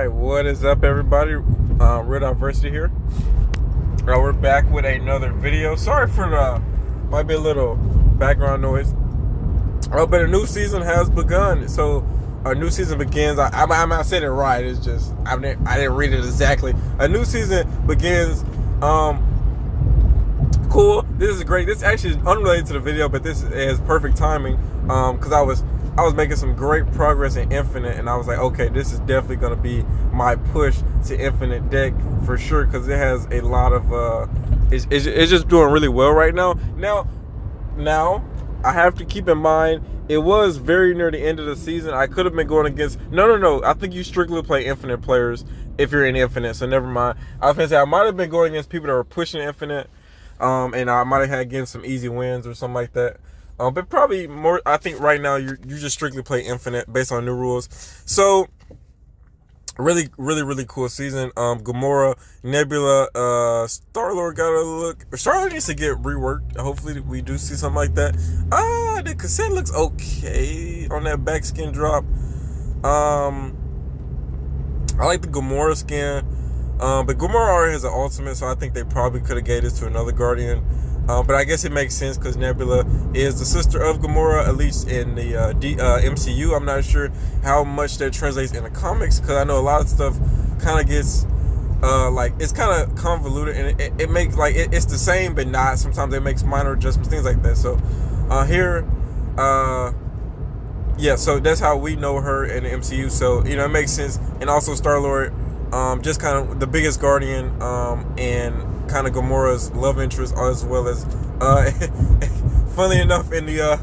right, what is up, everybody? Real Diversity here. We're back with another video. Sorry for the might be a little background noise. But a new season has begun. So a new season begins. I'm not saying it right. It's just I didn't read it exactly. A new season begins. Cool. This is great. This actually is unrelated to the video, but this is perfect timing. Because I was making some great progress in Infinite, and I was like, okay, this is definitely going to be my push to Infinite deck for sure, because it has a lot of it's just doing really well right now. Now I have to keep in mind it was very near the end of the season. I could have been going against no. I think you strictly play Infinite players if you're in Infinite, so never mind. I was gonna say I might have been going against people that were pushing Infinite, and I might have had getting some easy wins or something like that. But probably more, I think right now you just strictly play Infinite based on new rules. So, really cool season. Gamora, Nebula, Star-Lord got a look. Star-Lord needs to get reworked. Hopefully we do see something like that. The cassette looks okay on that back skin drop. I like the Gamora skin. But Gamora already has an ultimate, so I think they probably could have gave this to another Guardian. But I guess it makes sense because Nebula is the sister of Gamora, at least in the MCU. I'm not sure how much that translates in the comics, because I know a lot of stuff kind of gets like it's kind of convoluted, and it makes like it's the same but not. Sometimes it makes minor adjustments, things like that. So here, yeah, so that's how we know her in the MCU. So it makes sense. And also Star-Lord, just kind of the biggest Guardian, and kind of Gamora's love interest, as well as funnily enough, in the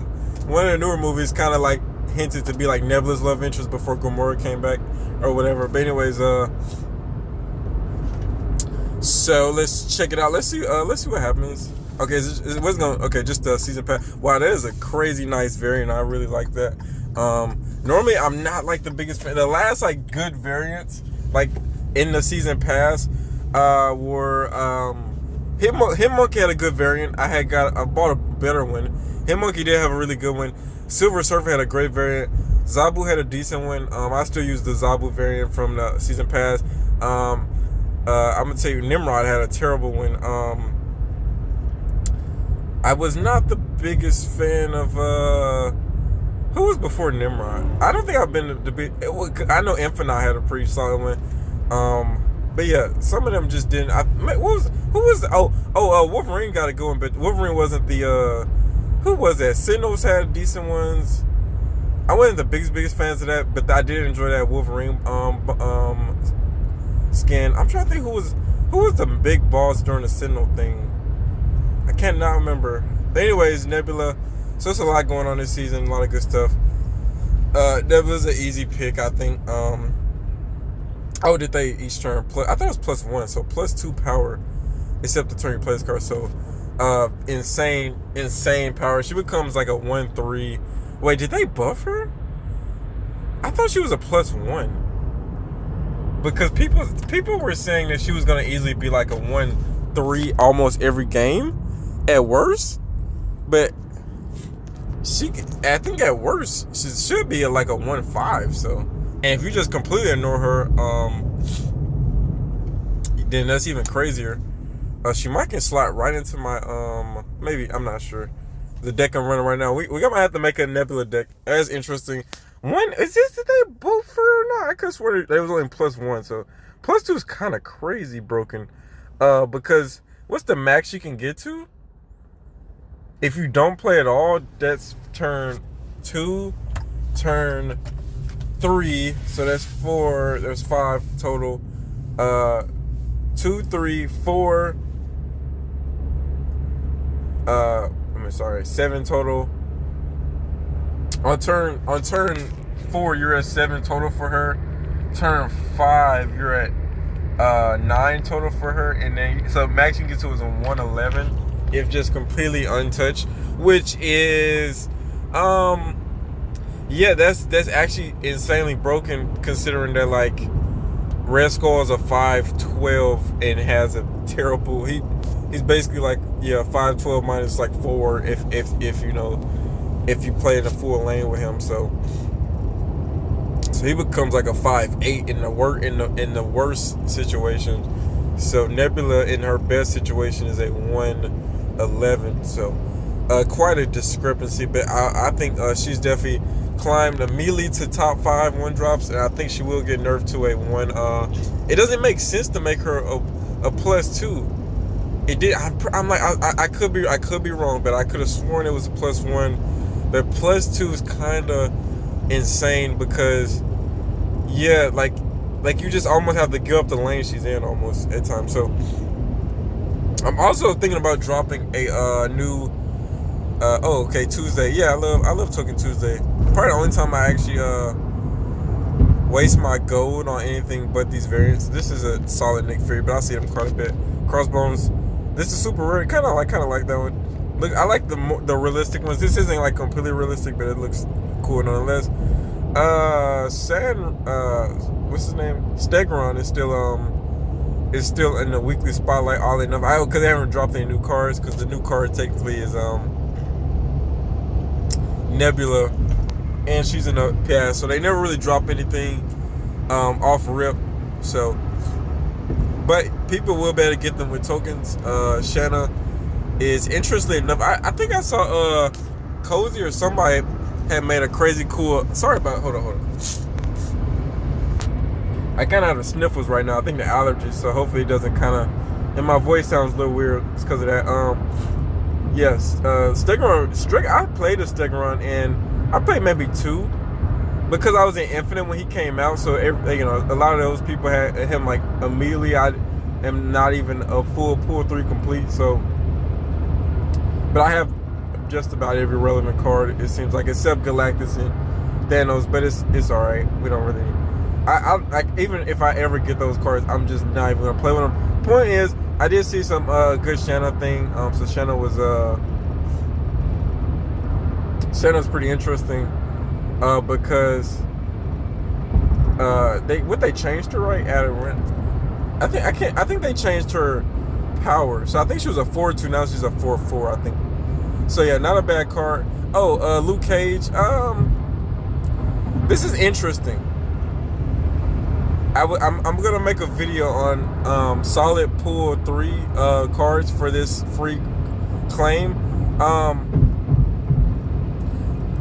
one of the newer movies kind of like hinted to be like Nebula's love interest before Gamora came back or whatever. But anyways, so let's check it out. Let's see what happens. Okay, just the season pass. Wow, that is a crazy nice variant. I really like that. Normally I'm not like the biggest fan. The last like good variants like in the season pass were Hitmonkey had a good variant. I bought a better one. Hitmonkey did have a really good one. Silver Surfer had a great variant. Zabu had a decent one. I still use the Zabu variant from the season pass. I'm gonna tell you, Nimrod had a terrible one. I was not the biggest fan of who was before Nimrod. I don't think I've been the big. I know Infinite had a pretty solid one. But yeah, some of them just didn't. Wolverine got it going, but Wolverine wasn't the. Who was that? Sentinels had decent ones. I wasn't the biggest fans of that, but I did enjoy that Wolverine skin. I'm trying to think who was the big boss during the Sentinel thing. I cannot remember. But anyways, Nebula. So it's a lot going on this season. A lot of good stuff. Nebula's an easy pick, I think. Did they each turn plus? I thought it was +1, so +2 power, except the turn you play this card. So, insane power. She becomes like a 1/3. Wait, did they buff her? I thought she was a +1 because people were saying that she was gonna easily be like a 1/3 almost every game, at worst. But I think at worst she should be like a 1/5. So. And if you just completely ignore her, then that's even crazier. She might can slot right into my maybe, I'm not sure. The deck I'm running right now. We're gonna have to make a Nebula deck. That's interesting. Did they both her or not? I could swear they was only +1, so +2 is kind of crazy broken. Because what's the max you can get to? If you don't play at all, that's turn 2, turn 3, so that's 4. There's 5 total. 2, 3, 4. 7 total. On turn 4, you're at 7 total for her. Turn 5, you're at 9 total for her, and then so max you can get to is a 111 if just completely untouched, which is yeah, that's actually insanely broken, considering that like Red Skull is a 5/12 and has a terrible. He's basically like 5/12 minus like 4 if you play in a full lane with him. So So he becomes like a 5'8" in the worst situation. So Nebula in her best situation is a 111. So quite a discrepancy. But I think she's definitely climbed immediately to top 5 one drops, and I think she will get nerfed to a 1. It doesn't make sense to make her a +2. It did. I'm like I could be wrong, but I could have sworn it was a +1. But +2 is kind of insane because yeah, like you just almost have to give up the lane she's in almost at times. So I'm also thinking about dropping a new Tuesday. Yeah, I love Token Tuesday. Probably the only time I actually waste my gold on anything but these variants. This is a solid Nick Fury, but I see them quite a bit. Crossbones. This is super rare. Kind of like that one. Look, I like the realistic ones. This isn't like completely realistic, but it looks cool nonetheless. What's his name? Stegron is still in the weekly spotlight. All enough, because they haven't dropped any new cards. Because the new card technically is Nebula, and she's in the past, so they never really drop anything off rip. So, but people will be able to get them with tokens. Shanna is, interestingly enough, I think I saw Cozy or somebody had made a crazy cool. Sorry about. Hold on. I kind of have the sniffles right now. I think the allergies, so hopefully it doesn't kind of. And my voice sounds a little weird. It's because of that. Yes, Stegron. I played a Stegron, and I played maybe 2 because I was in Infinite when he came out. So a lot of those people had him like immediately. I am not even a full pull 3 complete. So, but I have just about every relevant card, it seems like, except Galactus and Thanos. But it's all right. We don't really. I like, even if I ever get those cards, I'm just not even gonna play with them. Point is, I did see some good Shanna thing. So Shanna's pretty interesting because they changed her right at her. I think they changed her power. So I think she was a 4-2. Now she's a 4-4. I think. So yeah, not a bad card. Oh, Luke Cage. This is interesting. I'm gonna make a video on solid pull 3 cards for this free claim.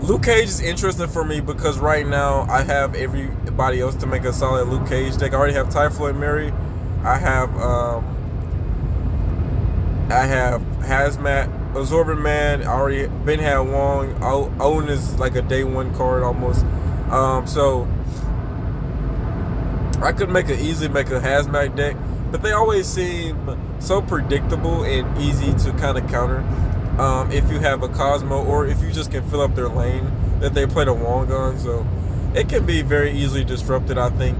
Luke Cage is interesting for me because right now I have everybody else to make a solid Luke Cage deck. I already have Typhoid Mary. I have Hazmat, Absorbent Man. I already been had Wong. Owen is like a day 1 card almost. So I could easily make a Hazmat deck, but they always seem so predictable and easy to kind of counter. If you have a Cosmo, or if you just can fill up their lane that they play the Wong on, so it can be very easily disrupted, I think.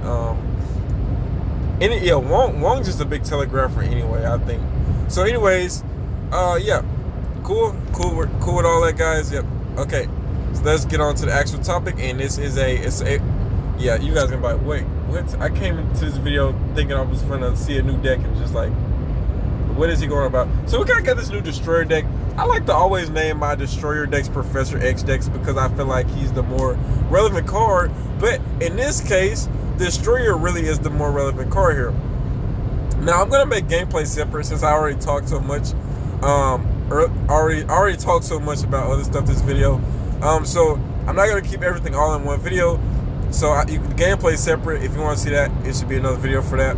Wong's just a big telegrapher anyway, I think. So anyways, yeah, cool with all that, guys. Yep. Okay, so let's get on to the actual topic, and this is yeah, you guys can be like, wait, what? I came into this video thinking I was gonna see a new deck and just like, what is he going about? So we kind of got this new Destroyer deck. I like to always name my Destroyer decks Professor X decks because I feel like he's the more relevant card. But in this case, Destroyer really is the more relevant card here. Now I'm gonna make gameplay separate since I already talked so much. Already talked so much about other stuff this video. So I'm not gonna keep everything all in one video. So you can gameplay separate. If you want to see that, it should be another video for that.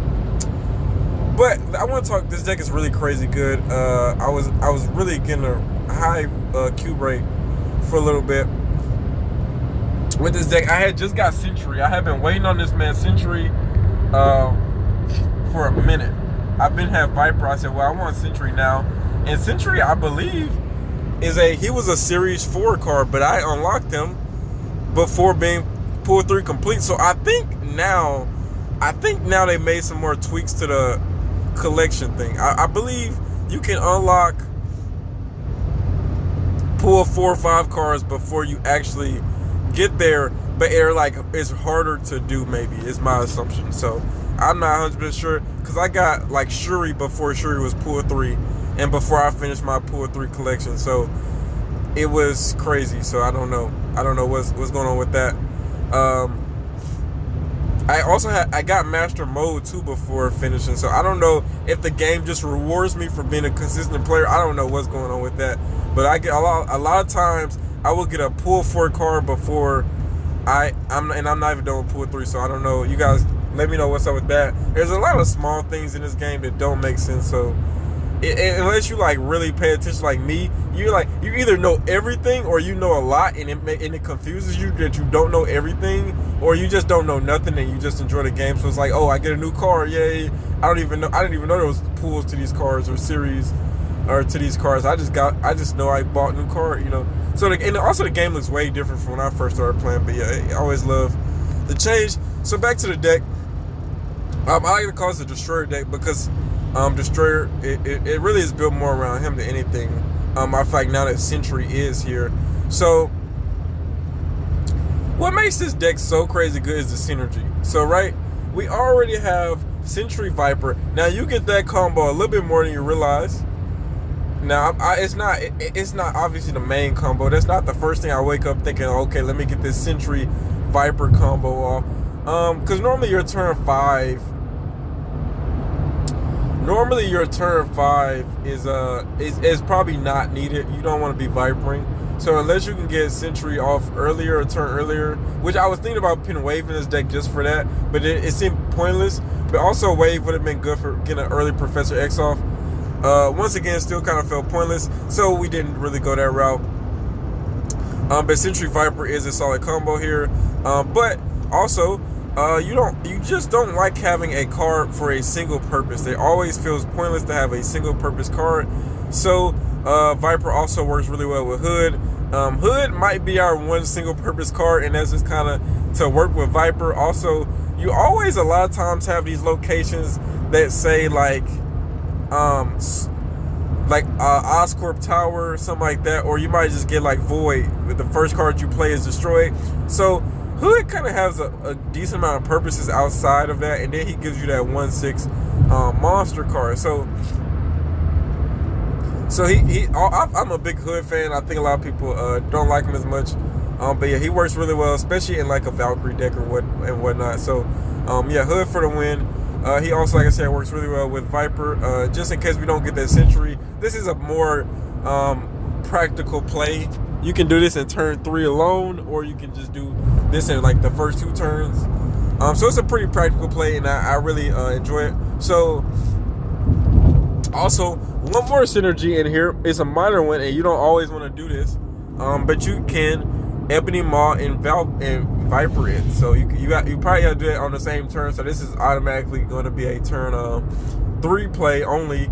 But I want to talk. This deck is really crazy good. I was really getting a high cube rate for a little bit with this deck. I had just got Century. I have been waiting on this man Century for a minute. I've been had Viper. I said, well, I want Century now. And Century, I believe, he was a Series 4 card, but I unlocked him before being pull 3 complete. So I think now they made some more tweaks to the collection thing. I believe you can unlock pull 4 or 5 cards before you actually get there, but it's harder to do, maybe, is my assumption. So I'm not 100% sure, because I got like Shuri before Shuri was pull 3 and before I finished my pull 3 collection. So it was crazy. So I don't know what's going on with that. I got master mode too before finishing, so I don't know if the game just rewards me for being a consistent player. I don't know what's going on with that, but I get a lot of times I will get a pull 4 card before I'm not even done with pool 3, so I don't know. You guys, let me know what's up with that. There's a lot of small things in this game that don't make sense, so unless you like really pay attention like me, you either know everything or you know a lot, and it confuses you that you don't know everything, or you just don't know nothing and you just enjoy the game. So it's like, oh, I get a new car, yay! I didn't even know there was pools to these cars or series or to these cars. I just know I bought a new car, you know. So and also the game looks way different from when I first started playing. But yeah, I always love the change. So back to the deck. I like to call it the Destroyer deck because Destroyer, it really is built more around him than anything. I feel like now that Sentry is here. So what makes this deck so crazy good is the synergy. So right, we already have Sentry Viper. Now you get that combo a little bit more than you realize. Now it's not obviously the main combo. That's not the first thing I wake up thinking, okay, let me get this Sentry Viper combo off. Because normally your turn 5 is probably not needed. You don't want to be Vipering. So unless you can get Sentry off earlier, a turn earlier, which I was thinking about putting Wave in this deck just for that, but it seemed pointless. But also Wave would have been good for getting an early Professor X off. Once again, still kind of felt pointless, so we didn't really go that route. But Sentry Viper is a solid combo here. But also, you just don't like having a card for a single purpose. It always feels pointless to have a single purpose card. So Viper also works really well with Hood. Hood might be our one single purpose card, and that's just kind of to work with Viper. Also, you always a lot of times have these locations that say like Oscorp Tower or something like that, or you might just get like Void, with the first card you play is destroyed. So Hood kind of has a decent amount of purposes outside of that, and then he gives you that 1/6 monster card. So I'm a big Hood fan. I think a lot of people don't like him as much, but yeah, he works really well, especially in like a Valkyrie deck or whatnot. So yeah, Hood for the win. He also, like I said, works really well with Viper. Just in case we don't get that Sentry, this is a more practical play. You can do this in turn 3 alone, or you can just do this in like the first 2 turns. So it's a pretty practical play, and I really enjoy it. So also, one more synergy in here is a minor one, and you don't always want to do this, but you can Ebony Maw and Viper it. So you probably got to do it on the same turn. So this is automatically going to be a turn 3 play only,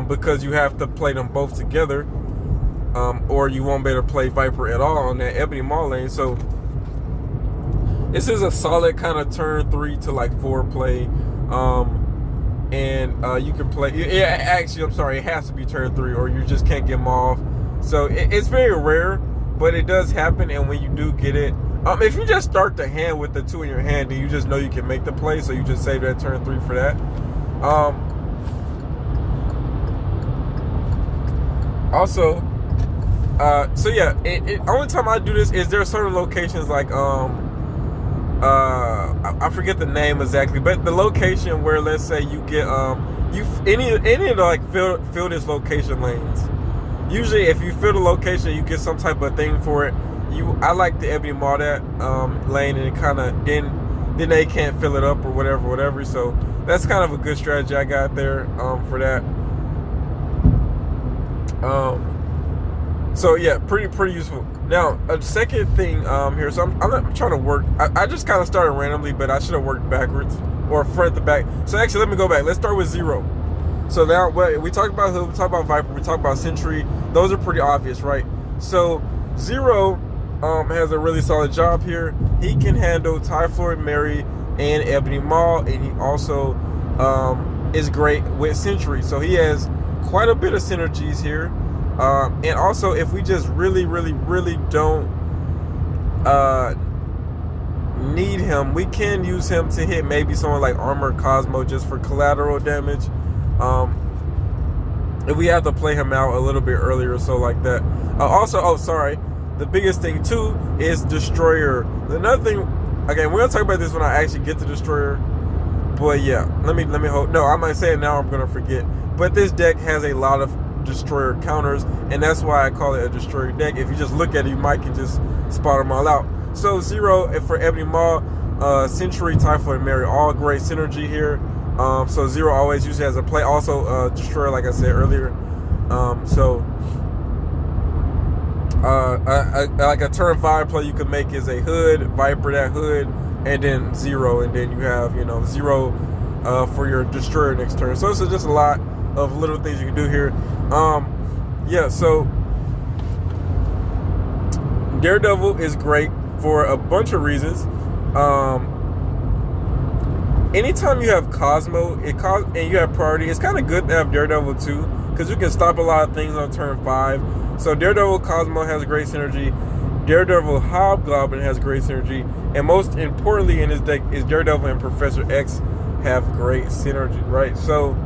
because you have to play them both together, or you won't be able to play Viper at all on that Ebony Maw lane. So this is a solid kind of turn 3 to like 4 play, and you can play. Yeah, actually, I'm sorry, it has to be turn 3, or you just can't get them off. So it's very rare, but it does happen. And when you do get it, if you just start the hand with the 2 in your hand, then you just know you can make the play. So you just save that turn 3 for that. Also, so yeah, only time I do this is there are certain locations like I forget the name exactly, but the location where, let's say you get any of the like fill this location lanes. Usually, if you fill the location, you get some type of thing for it. I like the Ebony Maw that lane, and it kind of then they can't fill it up or whatever. So that's kind of a good strategy I got there for that. So yeah, pretty useful. Now a second thing here. So I'm trying to work. I just kind of started randomly, but I should have worked backwards or front to back. So actually, let me go back. Let's start with Zero. So now we talked about Hood, we talked about Viper, we talked about Sentry. Those are pretty obvious, right? So Zero has a really solid job here. He can handle Typhloid Mary and Ebony Maw, and he also is great with Sentry. So he has quite a bit of synergies here. And also, if we just really don't need him, we can use him to hit maybe someone like Armored Cosmo just for collateral damage. If we have to play him out a little bit earlier or so like that. Also, the biggest thing too is Destroyer. Another thing Okay, we're gonna talk about this when I actually get to Destroyer. But yeah, let me hold. No, I might say it now. I'm gonna forget. But this deck has a lot of Destroyer counters, and that's why I call it a Destroyer deck. If you just look at it, you might can just spot them all out. So 0 for Ebony Maw, Century, Typhoid Mary, all great synergy here. So 0 always usually has a play. Also Destroyer, like I said earlier. Like a turn 5 play you could make is a Hood, Viper that Hood, and then 0, and then you have 0 for your Destroyer next turn. So it's just a lot of little things you can do here. Yeah, so Daredevil is great for a bunch of reasons. Anytime you have Cosmo and you have priority, it's kind of good to have Daredevil too, because you can stop a lot of things on turn 5. So Daredevil Cosmo has great synergy. Daredevil Hobgoblin has great synergy, and most importantly in this deck is Daredevil and Professor X have great synergy, right? So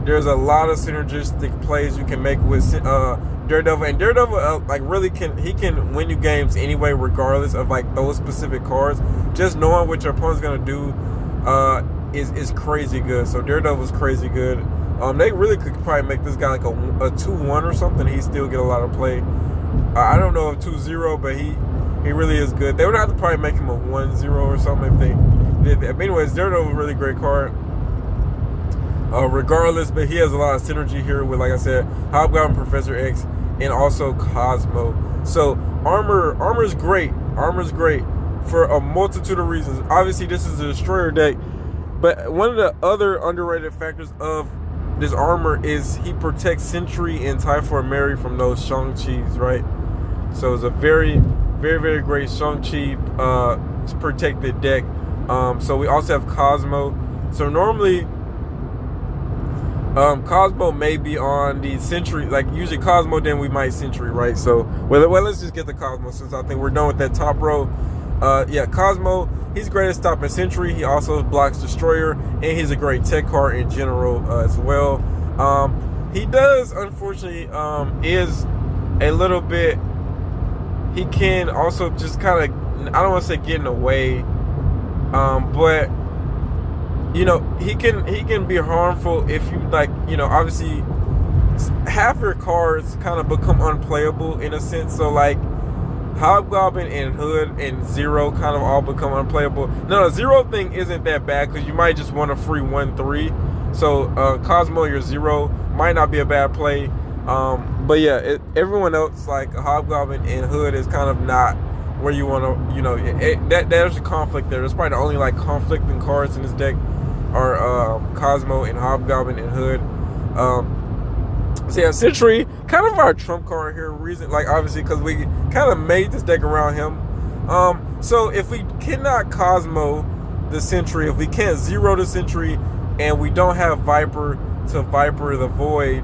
there's a lot of synergistic plays you can make with Daredevil, and Daredevil like really can win you games anyway, regardless of like those specific cards. Just knowing what your opponent's gonna do is crazy good. So Daredevil is crazy good. They really could probably make this guy like a 2-1 or something. He still get a lot of play. I don't know if 2-0, but he really is good. They would have to probably make him a 1-0 or something if they did that. But anyways, Daredevil is a really great card. Regardless, but he has a lot of synergy here with, like I said, Hobgoblin, Professor X, and also Cosmo. So armor's great. Armor's great for a multitude of reasons. Obviously, this is a Destroyer deck, but one of the other underrated factors of this armor is he protects Sentry and Typhoid Mary from those Shang-Chi's, right? So it's a very, very, very great Shang-Chi protected deck. So we also have Cosmo. So normally Cosmo may be on the Sentry, like usually Cosmo, then we might Sentry, right? So well, let's just get the Cosmo since I think we're done with that top row. Yeah, Cosmo, he's great at stopping Sentry. He also blocks Destroyer, and he's a great tech card in general as well. He does, unfortunately, is a little bit, he can also just kind of, I don't want to say get in the way, but he can be harmful if you like, obviously half your cards kind of become unplayable in a sense. So like Hobgoblin and Hood and 0 kind of all become unplayable. No, the 0 thing isn't that bad because you might just want a free 1-3. So Cosmo, your 0 might not be a bad play. But yeah, everyone else like Hobgoblin and Hood is kind of not where you want to, there's a conflict there. There's probably the only like conflicting cards in this deck are Cosmo and Hobgoblin and Hood. So yeah, Sentry, kind of our trump card here. Reason, like obviously, because we kind of made this deck around him. So if we cannot Cosmo the Sentry, if we can't 0 the Sentry, and we don't have Viper to Viper the Void,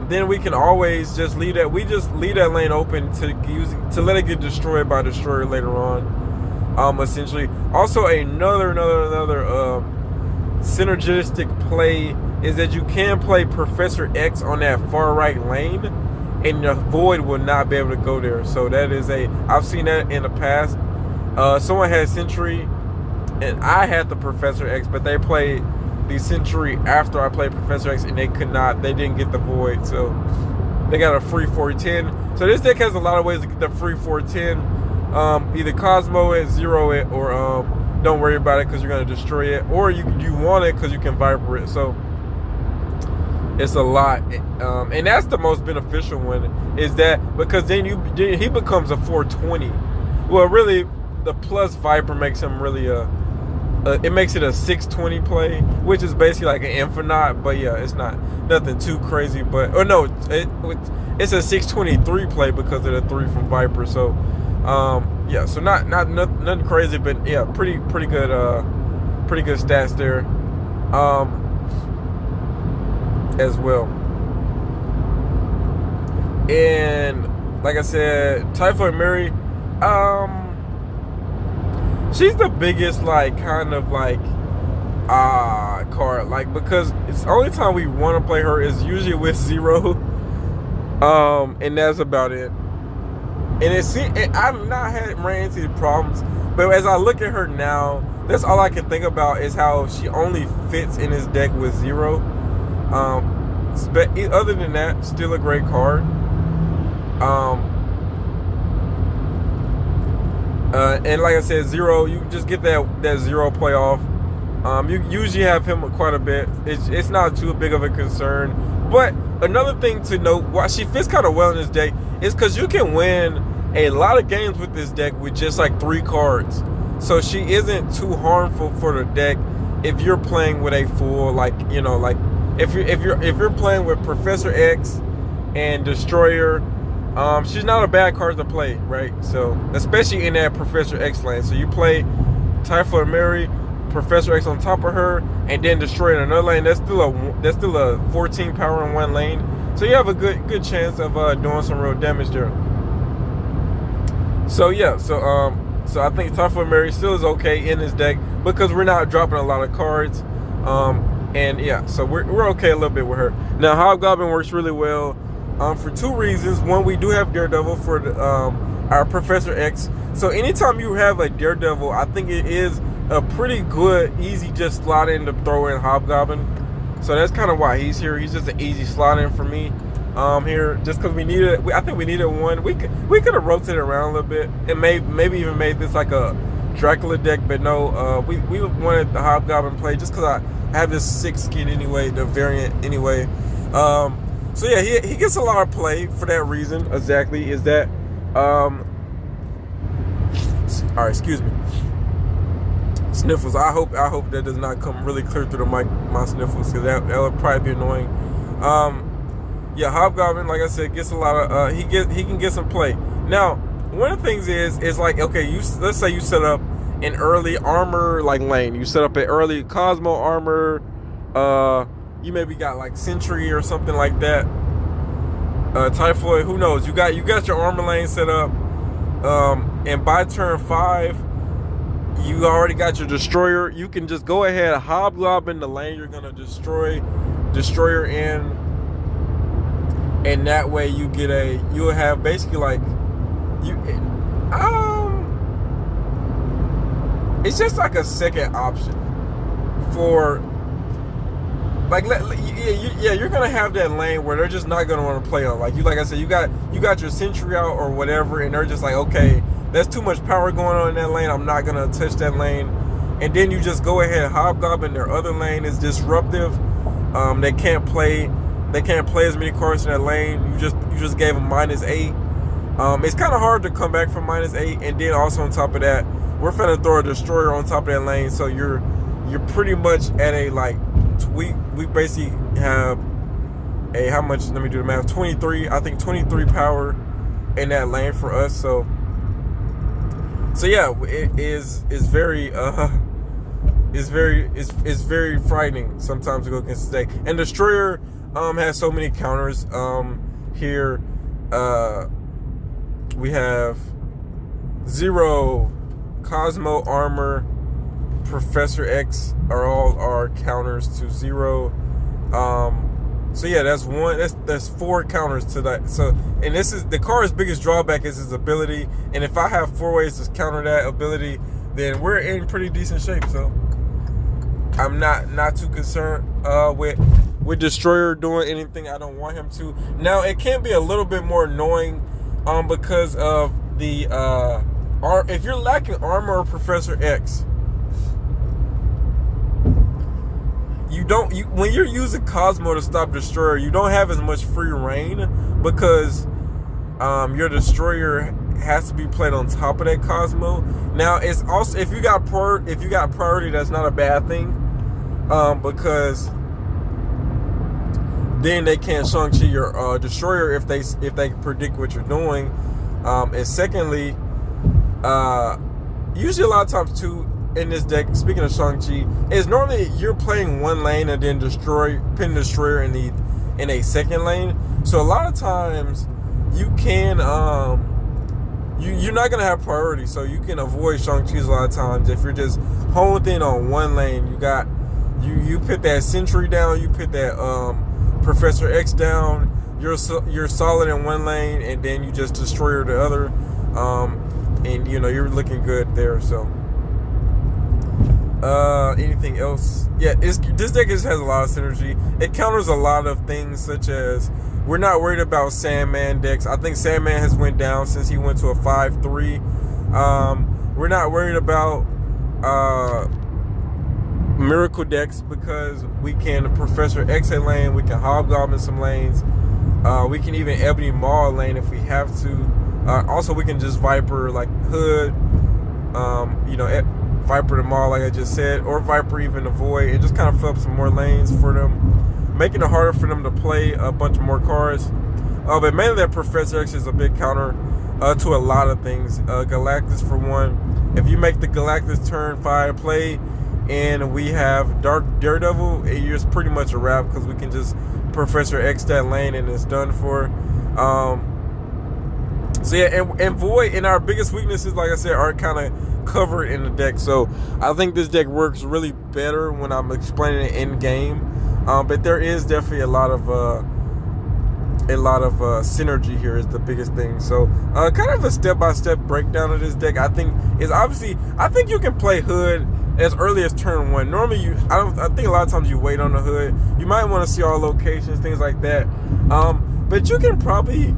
then we can always just leave that. We just leave that lane open to let it get destroyed by Destroyer later on. Essentially, also another synergistic play is that you can play Professor X on that far right lane, and the Void will not be able to go there. So that is I've seen that in the past. Someone had Sentry, and I had the Professor X, but they played the Sentry after I played Professor X, and they didn't get the Void, so they got a free 410. So this deck has a lot of ways to get the free 410. Either Cosmo it, 0 it, or don't worry about it because you're going to destroy it, or you want it because you can Viper it. So it's a lot, and that's the most beneficial one, is that because then he becomes a 420. Well, really, the plus Viper makes him really it makes it a 620 play, which is basically like an infinite. But yeah, it's nothing too crazy. But it's a 623 play because of the 3 from Viper. So yeah, so nothing crazy, but yeah, pretty good stats there as well. And like I said, Typhoid Mary, she's the biggest card, because it's the only time we want to play her is usually with 0, and that's about it. And I've not ran into problems But as I look at her now, that's all I can think about is how she only fits in this deck with 0. But other than that, still a great card. And like I said, 0, you just get that 0 playoff. You usually have him quite a bit. It's not too big of a concern. But another thing to note, why she fits kind of well in this deck is because you can win a lot of games with this deck with just like 3 cards. So she isn't too harmful for the deck if you're playing with a full, like, you know, like if you're playing with Professor X and Destroyer. She's not a bad card to play, right? So, especially in that Professor X lane. So you play Typhoid Mary, Professor X on top of her, and then Destroy in another lane. That's still a 14 power in one lane. So you have a good chance of doing some real damage there. So yeah, so I think Typhoid Mary still is okay in this deck because we're not dropping a lot of cards. And yeah, so we're okay a little bit with her. Now Hobgoblin works really well. For 2 reasons. One, we do have Daredevil for our Professor X. So anytime you have a Daredevil, I think it is a pretty good, easy just slot in to throw in Hobgoblin. So that's kind of why he's here. He's just an easy slot in for me here, just because we needed. I think we needed one. We could have rotated around a little bit and maybe even made this like a Dracula deck, but no, we wanted the Hobgoblin play just because I have this 6 skin anyway, the variant anyway. So yeah, he gets a lot of play for that reason. Exactly, is that all right, excuse me. Sniffles. I hope that does not come really clear through the mic, my sniffles, because that would probably be annoying. Yeah, Hobgoblin, like I said, gets a lot of he can get some play. Now, one of the things is like, okay, let's say you set up an early armor like lane. You set up an early Cosmo armor, you maybe got like Sentry or something like that. Typhoid, who knows? You got your armor lane set up, and by turn 5, you already got your Destroyer. You can just go ahead, Hobgoblin the lane you're gonna Destroyer in, and that way you'll have basically like it's just like a second option for. Like, yeah, you're gonna have that lane where they're just not gonna want to play on. Like I said, you got your Sentry out or whatever, and they're just like, okay, there's too much power going on in that lane. I'm not gonna touch that lane. And then you just go ahead, Hobgoblin. Their other lane is disruptive. They can't play as many cards in that lane. You just gave them -8. It's kind of hard to come back from -8, and then also on top of that, we're finna throw a Destroyer on top of that lane. So you're pretty much at a like. We basically have a, how much, let me do the math, 23, I think 23 power in that lane for us. So yeah, it is very it's very frightening sometimes to go against this deck. And Destroyer has so many counters here. We have 0, Cosmo armor, Professor X are all our counters to 0. So yeah, that's 4 counters to that. So, and this is the card's biggest drawback is his ability. And if I have 4 ways to counter that ability, then we're in pretty decent shape. So I'm not too concerned with Destroyer doing anything I don't want him to. Now it can be a little bit more annoying because of the if you're lacking armor or Professor X, when you're using Cosmo to stop Destroyer, you don't have as much free reign because your Destroyer has to be played on top of that Cosmo. Now it's also, if you got priority, that's not a bad thing, because then they can't Shang-Chi your Destroyer if they predict what you're doing. And secondly, usually a lot of times too, in this deck, speaking of Shang-Chi, is normally you're playing one lane and then pin Destroyer in a second lane. So a lot of times you can you're not gonna have priority, so you can avoid Shang-Chi's a lot of times if you're just honed in on one lane. You put that Sentry down, you put that Professor X down. You're solid in one lane, and then you just Destroyer the other. and you're looking good there. So anything else? Yeah, this deck just has a lot of synergy. It counters a lot of things, such as we're not worried about Sandman decks. I think Sandman has went down since he went to a 5/3. We're not worried about Miracle decks because we can Professor X a lane, we can Hobgoblin some lanes, we can even Ebony Maw a lane if we have to. Also, we can just Viper like Hood, Viper the Maw like I just said, or Viper even the Void, and just kind of fill up some more lanes for them, making it harder for them to play a bunch of more cards. But mainly that Professor X is a big counter to a lot of things. Galactus for one. If you make the Galactus turn 5 play and we have Dark Daredevil, it's pretty much a wrap because we can just Professor X that lane and it's done for. So yeah, and Void, and our biggest weaknesses, like I said, are kind of covered in the deck. So I think this deck works really better when I'm explaining it in game. But there is definitely a lot of synergy here is the biggest thing. So kind of a step-by-step breakdown of this deck, I think, is obviously, I think you can play Hood as early as turn 1. Normally I think a lot of times you wait on the Hood. You might want to see all locations, things like that. But you can probably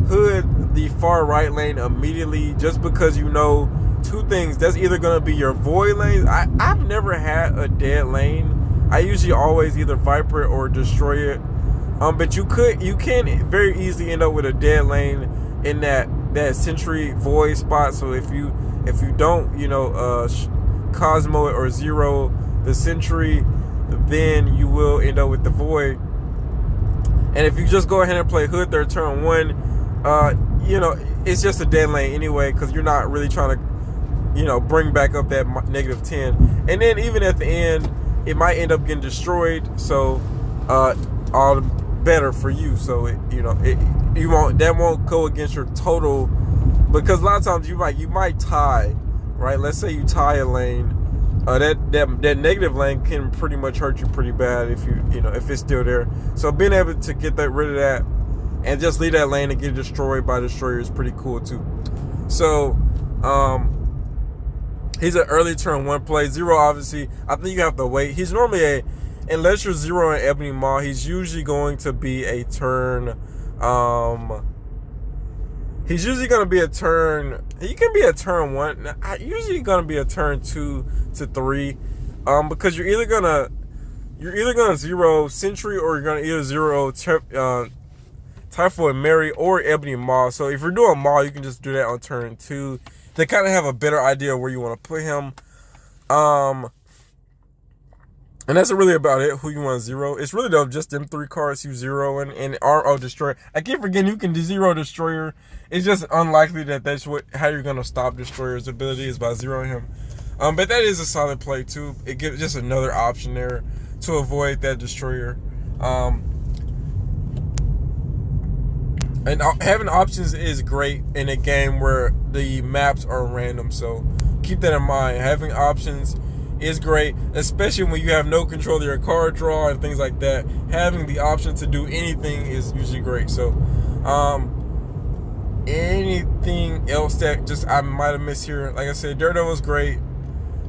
Hood the far right lane immediately, just because two things. That's either going to be your Void lane. I've never had a dead lane. I usually always either Viper or destroy it. But you can very easily end up with a dead lane in that Sentry Void spot. So if you don't Cosmo it or zero the Sentry, then you will end up with the Void. And if you just go ahead and play Hood their turn 1, it's just a dead lane anyway, because you're not really trying to bring back up that -10. And then even at the end, it might end up getting destroyed. So all the better for you. So that won't go against your total, because a lot of times you might tie, right? Let's say you tie a lane, that negative lane can pretty much hurt you pretty bad if if it's still there. So being able to get rid of that and just leave that lane and get destroyed by destroyer is pretty cool too. So he's an early turn 1 play. Zero, obviously, I think you have to wait. He's normally unless you're Zero and Ebony Maw, he's usually going to be a turn. He's usually going to be a turn. He can be a turn 1. Usually going to be a turn 2 to 3, because you're either gonna zero Sentry, or you're gonna either zero Typhoid Mary or Ebony Maw. So if you're doing Maw, you can just do that on turn 2. They kind of have a better idea of where you want to put him. And that's really about it, who you want to zero. It's really just them 3 cards you zero and RO Destroyer. I keep forgetting you can zero Destroyer. It's just unlikely that's how you're going to stop Destroyer's ability, is by zeroing him. But that is a solid play too. It gives just another option there to avoid that Destroyer. And having options is great in a game where the maps are random. So keep that in mind. Having options is great, especially when you have no control of your card draw and things like that. Having the option to do anything is usually great. So anything else that I might have missed here? Like I said, Daredevil was great.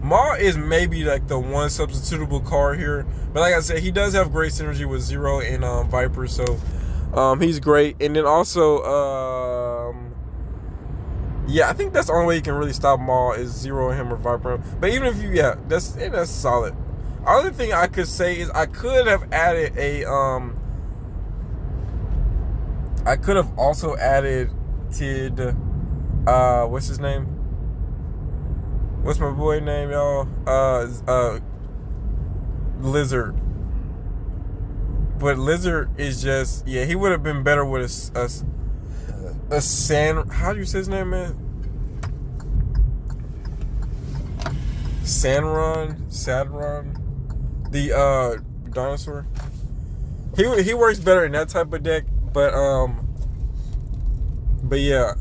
Maw is maybe like the one substitutable card here, but like I said, he does have great synergy with Zero and Viper, so he's great. And then also yeah, I think that's the only way you can really stop Maw is Zero him or Viper him. But even if that's solid. Other thing I could say is I could have added I could have also added what's his name? What's my boy name, y'all? Lizard. But Lizard is just, he would have been better with a Sand. How do you say his name, man? Sadron, the dinosaur. He works better in that type of deck, but yeah.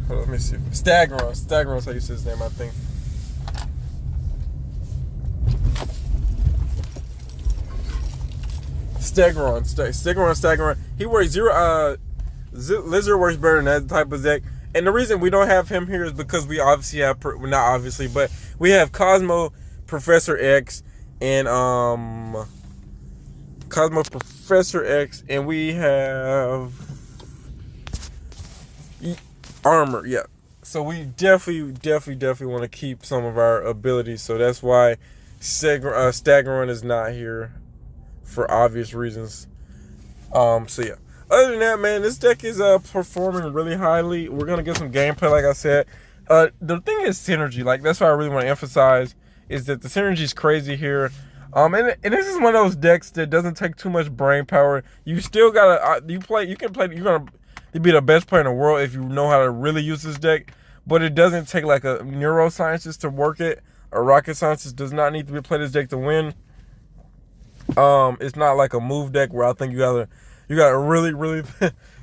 Hold on, let me see. Stagron's how you say his name, I think. Stagron. He works Lizard works better in that type of deck. And the reason we don't have him here is because we obviously have, well, not obviously, but we have Cosmo, Professor X, and Cosmo, Professor X, and we have Armor. Yeah. So we definitely want to keep some of our abilities. So that's why Staggeron is not here for obvious reasons. So yeah. Other than that, man, this deck is performing really highly. We're gonna get some gameplay, like I said. The thing is synergy. Like, that's what I really want to emphasize, is that the synergy is crazy here. And this is one of those decks that doesn't take too much brain power. You still gotta you're gonna be the best player in the world if you know how to really use this deck. But it doesn't take like a neuroscientist to work it. A rocket scientist does not need to play this deck to win. It's not like a move deck where I think you gotta really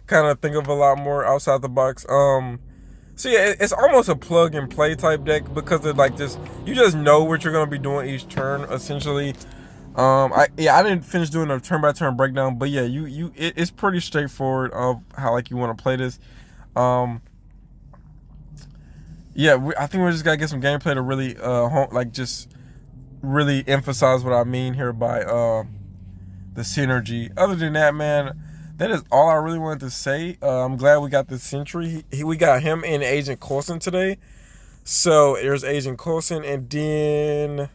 kind of think of a lot more outside the box. So yeah, it's almost a plug and play type deck because of like this. You just know what you're gonna be doing each turn essentially. I didn't finish doing a turn by turn breakdown, but yeah, it's pretty straightforward of how like you want to play this. Yeah, I think we're just gotta get some gameplay to really just really emphasize what I mean here by the synergy. Other than that, man, that is all I really wanted to say. I'm glad we got the Sentry. We got him and Agent Coulson today. So there's Agent Coulson and then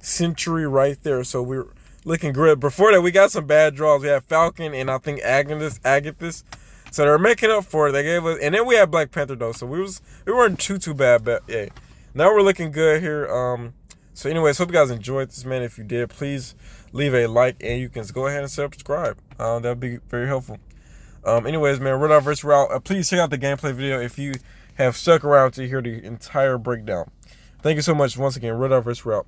Sentry right there. So we're looking good. Before that, we got some bad draws. We had Falcon and I think Agathis. So they're making up for it. They gave us, and then we had Black Panther though. So we weren't too bad. But yeah, now we're looking good here. So anyways, hope you guys enjoyed this, man. If you did, please leave a like and you can go ahead and subscribe. That would be very helpful. Anyways, man, Red vs. Route. Please check out the gameplay video if you have stuck around to hear the entire breakdown. Thank you so much once again, Red vs. Route.